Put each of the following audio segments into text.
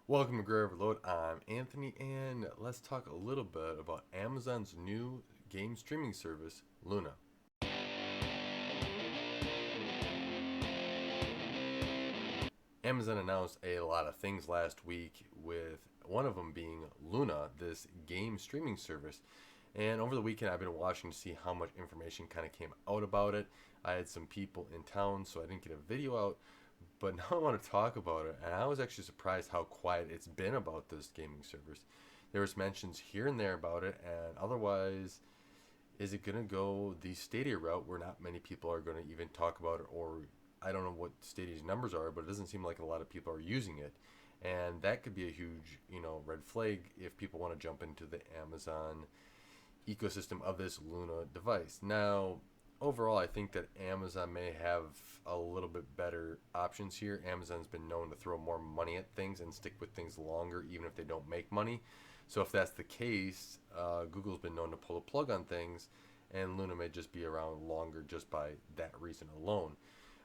Welcome to Great Overload. I'm Anthony, and let's talk a little bit about Amazon's new game streaming service, Luna. Amazon announced a lot of things last week, with one of them being Luna, this game streaming service. And over the weekend, I've been watching to see how much information kind of came out about it. I had some people in town, so I didn't get a video out, but now I want to talk about it. And I was actually surprised how quiet it's been about this gaming service. There was mentions here and there about it, and otherwise, is it going to go the Stadia route where not many people are going to even talk about it, or I don't know what Stadia's numbers are, but it doesn't seem like a lot of people are using it. And that could be a huge, red flag if people want to jump into the Amazon ecosystem of this Luna device. Now, overall, I think that Amazon may have a little bit better options here. Amazon's been known to throw more money at things and stick with things longer, even if they don't make money. So if that's the case, Google's been known to pull the plug on things, and Luna may just be around longer just by that reason alone.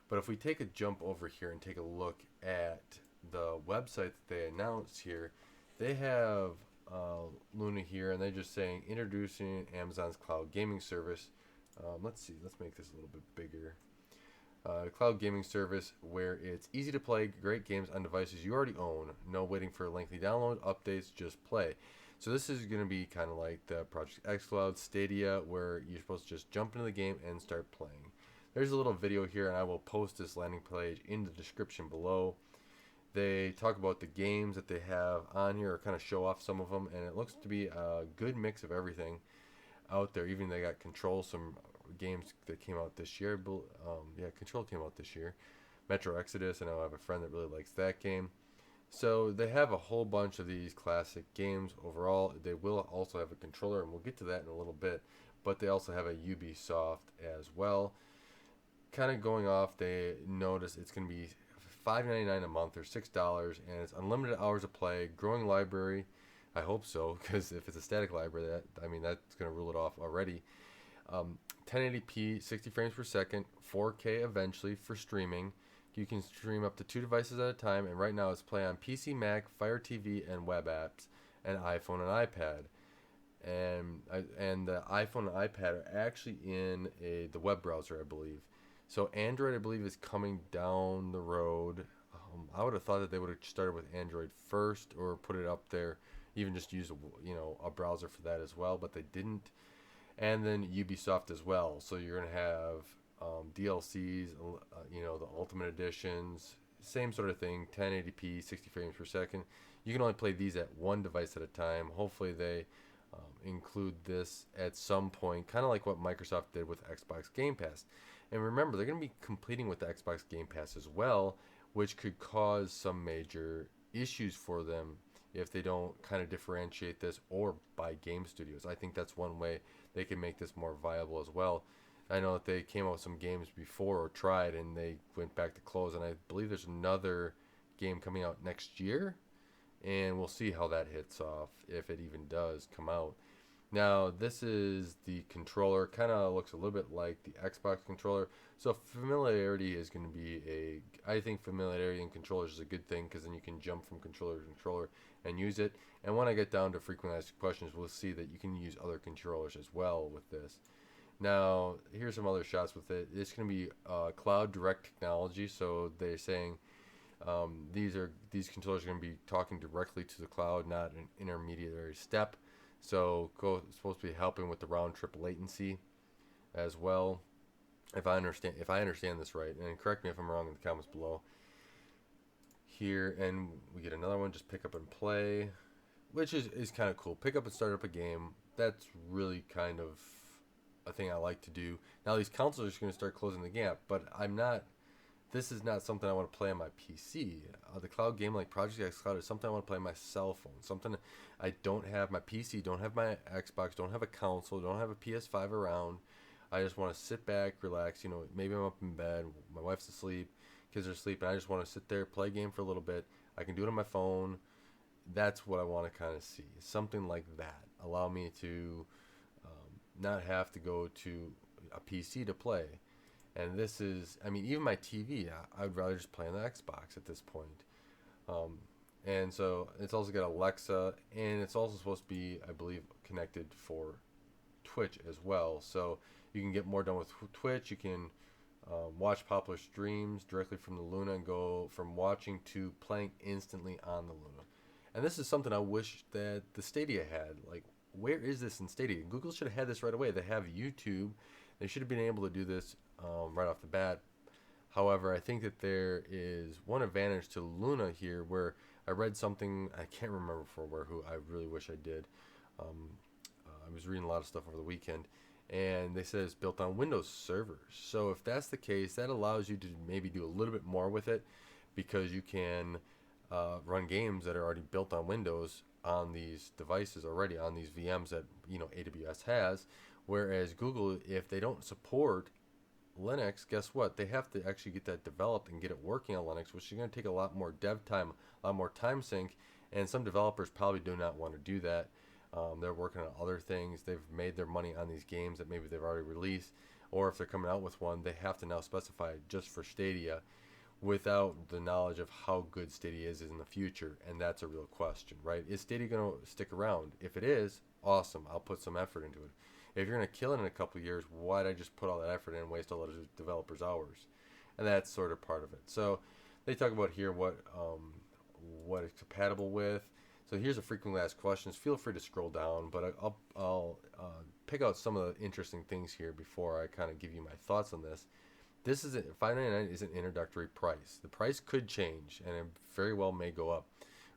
But if we take a jump over here and take a look at the website that they announced here, they have Luna here, and they're just saying introducing Amazon's cloud gaming service. Let's see, let's make this a little bit bigger. Cloud gaming service where it's easy to play great games on devices you already own. No waiting for lengthy download updates, just play. So this is going to be kind of like the Project X Cloud Stadia, where you're supposed to just jump into the game and start playing. There's a little video here, and I will post this landing page in the description below. They talk about the games that they have on here, or kind of show off some of them, and it looks to be a good mix of everything out there. Even they got Control, some games that came out this year. Control came out this year. Metro Exodus, I know I have a friend that really likes that game. So they have a whole bunch of these classic games overall. They will also have a controller, and we'll get to that in a little bit. But they also have a Ubisoft as well. Kind of going off, they notice it's going to be $5.99 a month or $6, and it's unlimited hours of play, growing library. I hope so, because if it's a static library, that's going to rule it off already. 1080p, 60 frames per second, 4K eventually for streaming. You can stream up to 2 devices at a time, and right now it's play on PC, Mac, Fire TV, and web apps, and iPhone and iPad. And the iPhone and iPad are actually in the web browser, I believe. So Android, I believe, is coming down the road. I would have thought that they would have started with Android first, or put it up there, even just use a browser for that as well, but they didn't. And then Ubisoft as well. So you're gonna have DLCs, the Ultimate Editions, same sort of thing. 1080p, 60 frames per second. You can only play these at one device at a time. Hopefully they include this at some point, kind of like what Microsoft did with Xbox Game Pass. And remember, they're going to be competing with the Xbox Game Pass as well, which could cause some major issues for them if they don't kind of differentiate this or buy game studios. I think that's one way they can make this more viable as well. I know that they came out with some games before or tried, and they went back to close, and I believe there's another game coming out next year, and we'll see how that hits off, if it even does come out. Now, this is the controller. Kind of looks a little bit like the Xbox controller. So familiarity is going to be I think familiarity in controllers is a good thing, because then you can jump from controller to controller and use it. And when I get down to frequently asked questions, we'll see that you can use other controllers as well with this. Now, here's some other shots with it. It's going to be cloud direct technology. So they're saying these controllers are going to be talking directly to the cloud, not an intermediary step. So it's supposed to be helping with the round trip latency as well. If I understand this right, and correct me if I'm wrong in the comments below. Here, and we get another one, just pick up and play, which is kind of cool. Pick up and start up a game. That's really kind of a thing I like to do. Now these consoles are just going to start closing the gap, but this is not something I want to play on my PC. The cloud game like Project X Cloud is something I want to play on my cell phone. Something I don't have my PC, don't have my Xbox, don't have a console, don't have a PS5 around. I just want to sit back, relax. Maybe I'm up in bed, my wife's asleep, kids are asleep, and I just want to sit there, play a game for a little bit. I can do it on my phone. That's what I want to kind of see. Something like that. Allow me to not have to go to a PC to play. And this is, even my TV, I would rather just play on the Xbox at this point. And so it's also got Alexa, and it's also supposed to be, I believe, connected for Twitch as well. So you can get more done with Twitch. You can watch popular streams directly from the Luna and go from watching to playing instantly on the Luna. And this is something I wish that the Stadia had. Like, where is this in Stadia? Google should have had this right away. They have YouTube. They should have been able to do this right off the bat. However, I think that there is one advantage to Luna here where I read something, I can't remember for where, who I really wish I did. Um, I was reading a lot of stuff over the weekend, and they said it's built on Windows servers. So if that's the case, that allows you to maybe do a little bit more with it because you can run games that are already built on Windows on these devices already, on these VMs that AWS has. Whereas Google, if they don't support Linux, guess what? They have to actually get that developed and get it working on Linux, which is going to take a lot more dev time, a lot more time sink, and some developers probably do not want to do that. They're working on other things. They've made their money on these games that maybe they've already released, or if they're coming out with one, they have to now specify it just for Stadia without the knowledge of how good Stadia is in the future, and that's a real question, right? Is Stadia going to stick around? If it is, awesome. I'll put some effort into it. If you're going to kill it in a couple of years, why did I just put all that effort in and waste all those developers' hours? And that's sort of part of it. So they talk about here what it's compatible with. So here's a frequently asked questions. Feel free to scroll down, but I'll pick out some of the interesting things here before I kind of give you my thoughts on this. This is $5.99 is an introductory price. The price could change, and it very well may go up,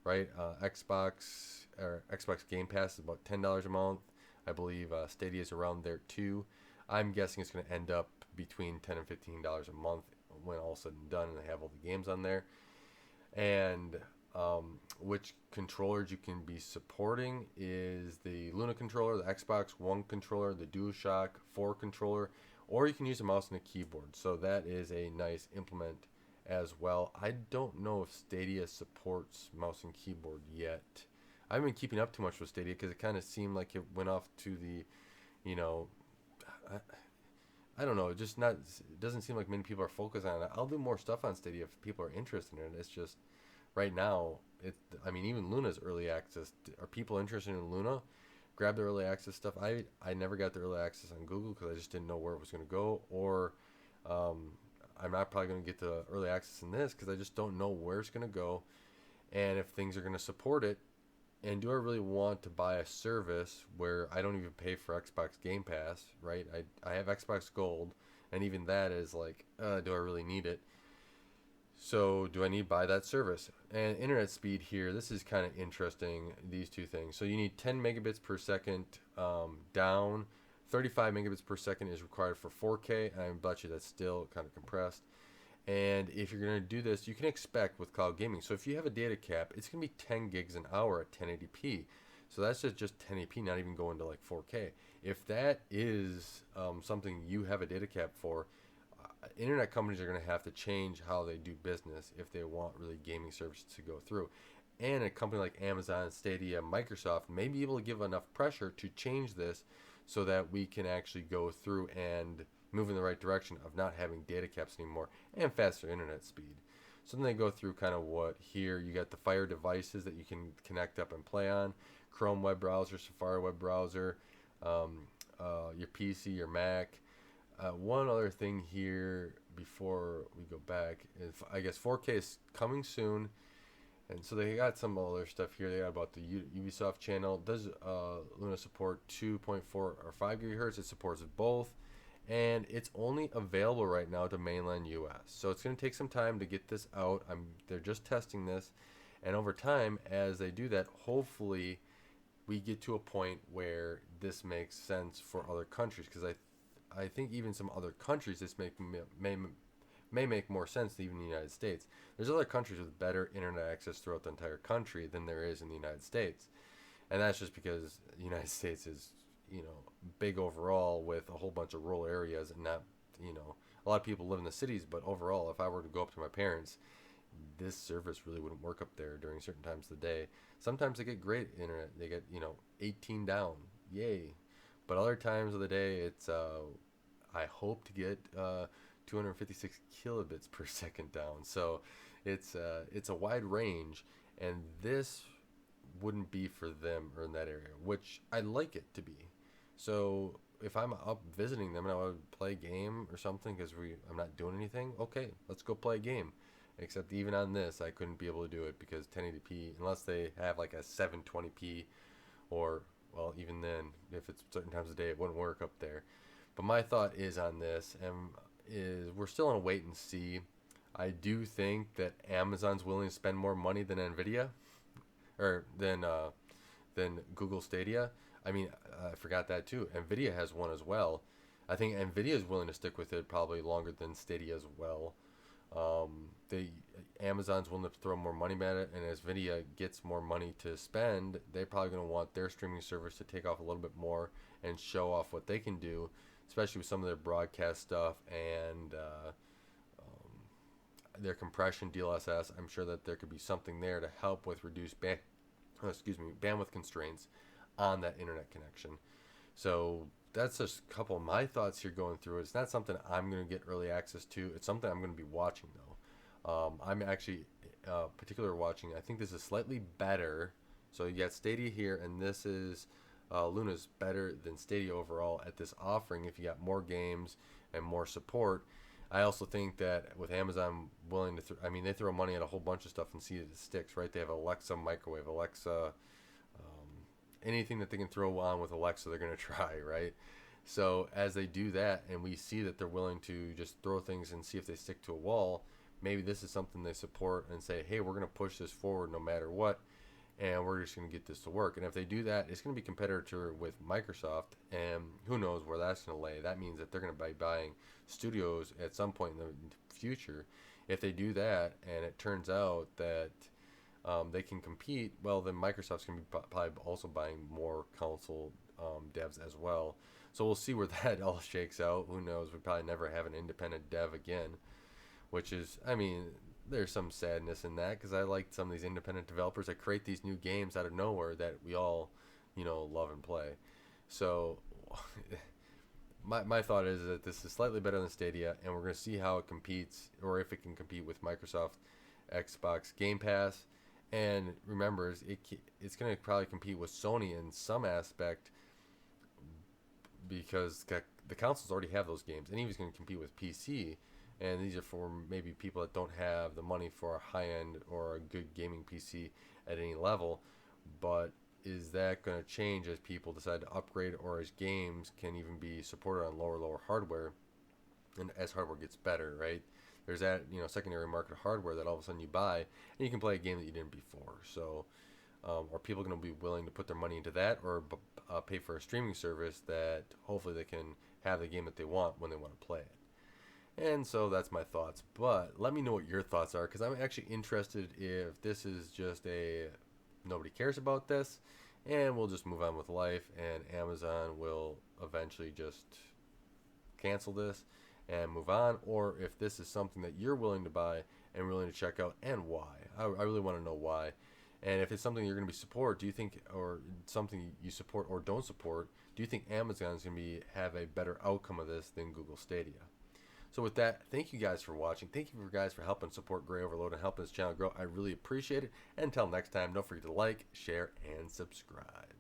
right? Xbox Game Pass is about $10 a month. I believe Stadia is around there too. I'm guessing it's going to end up between $10 and $15 a month when all said and done, and they have all the games on there. And which controllers you can be supporting is the Luna controller, the Xbox One controller, the DualShock 4 controller, or you can use a mouse and a keyboard. So that is a nice implement as well. I don't know if Stadia supports mouse and keyboard yet. I haven't been keeping up too much with Stadia because it kind of seemed like it went off to the, I don't know. It doesn't seem like many people are focused on it. I'll do more stuff on Stadia if people are interested in it. It's just right now, even Luna's early access. Are people interested in Luna? Grab the early access stuff. I never got the early access on Google because I just didn't know where it was going to go. Or I'm not probably going to get the early access in this because I just don't know where it's going to go and if things are going to support it. And do I really want to buy a service where I don't even pay for Xbox Game Pass, right? I have Xbox Gold, and even that is like, do I really need it? So do I need to buy that service? And internet speed here, this is kind of interesting, these two things. So you need 10 megabits per second down. 35 megabits per second is required for 4K, and I bet you that's still kind of compressed. And if you're going to do this, you can expect with cloud gaming. So if you have a data cap, it's going to be 10 gigs an hour at 1080p. So that's just 1080p, not even going to like 4K. If that is something you have a data cap for, internet companies are going to have to change how they do business if they want really gaming services to go through. And a company like Amazon, Stadia, Microsoft may be able to give enough pressure to change this so that we can actually go through and move in the right direction of not having data caps anymore and faster internet speed. So then they go through kind of what here. You got the Fire devices that you can connect up and play on, Chrome web browser, Safari web browser, your PC, your Mac. One other thing here before we go back is I guess 4K is coming soon. And so they got some other stuff here. They got about the Ubisoft channel. Does Luna support 2.4 or 5 gigahertz? It supports both. And it's only available right now to mainland US. So it's going to take some time to get this out. They're just testing this. And over time, as they do that, hopefully we get to a point where this makes sense for other countries. Because I think even some other countries, this may make more sense than even the United States. There's other countries with better internet access throughout the entire country than there is in the United States. And that's just because the United States is, big overall with a whole bunch of rural areas and not, a lot of people live in the cities, but overall, if I were to go up to my parents, this service really wouldn't work up there during certain times of the day. Sometimes they get great internet. They get, 18 down. Yay. But other times of the day, it's, I hope to get 256 kilobits per second down. So it's a wide range. and this wouldn't be for them or in that area, which I like it to be. So if I'm up visiting them and I want to play a game or something because I'm not doing anything, okay, let's go play a game. Except even on this, I couldn't be able to do it because 1080p, unless they have like a 720p, or well, even then, if it's certain times of day, it wouldn't work up there. But my thought is on this, and is we're still on a wait and see. I do think that Amazon's willing to spend more money than Nvidia, or than Google Stadia. I mean, I forgot that too. Nvidia has one as well. I think Nvidia is willing to stick with it probably longer than Stadia as well. They Amazon's willing to throw more money at it, and as Nvidia gets more money to spend, they're probably going to want their streaming service to take off a little bit more and show off what they can do, especially with some of their broadcast stuff and their compression DLSS. I'm sure that there could be something there to help with reduced bandwidth constraints on that internet connection. So that's just a couple of my thoughts here going through it. It's not something I'm going to get early access to. It's something I'm going to be watching though. I'm actually particular watching. I think this is slightly better. So you got Stadia here, and this is Luna's better than Stadia overall at this offering. If you got more games and more support, I also think that with Amazon willing to, they throw money at a whole bunch of stuff and see if it sticks, right? They have Alexa microwave, Alexa, anything that they can throw on with Alexa, they're going to try, right? So as they do that, and we see that they're willing to just throw things and see if they stick to a wall, maybe this is something they support and say, hey, we're going to push this forward no matter what, and we're just going to get this to work. And if they do that, it's going to be competitor with Microsoft, and who knows where that's going to lay. That means that they're going to be buying studios at some point in the future. If they do that, and it turns out that they can compete, well, then Microsoft's going to be probably also buying more console devs as well. So we'll see where that all shakes out. Who knows? We probably never have an independent dev again, which is, there's some sadness in that because I like some of these independent developers that create these new games out of nowhere that we all, love and play. So my thought is that this is slightly better than Stadia, and we're going to see how it competes, or if it can compete with Microsoft Xbox Game Pass. And remember, it's going to probably compete with Sony in some aspect because the consoles already have those games, and even going to compete with PC. And these are for maybe people that don't have the money for a high-end or a good gaming PC at any level. But is that going to change as people decide to upgrade, or as games can even be supported on lower hardware, and as hardware gets better, right? There's that secondary market hardware that all of a sudden you buy, and you can play a game that you didn't before. So are people going to be willing to put their money into that, or pay for a streaming service that hopefully they can have the game that they want when they want to play it? And so that's my thoughts. But let me know what your thoughts are, because I'm actually interested if this is just nobody cares about this, and we'll just move on with life, and Amazon will eventually just cancel this and move on, or if this is something that you're willing to buy and willing to check out, and why. I really want to know why. And if it's something you're going to be support, do you think, or something you support or don't support, do you think Amazon's going to have a better outcome of this than Google Stadia? So with that, thank you guys for watching. Thank you guys for helping support Gray Overload and helping this channel grow. I really appreciate it. And until next time, don't forget to like, share, and subscribe.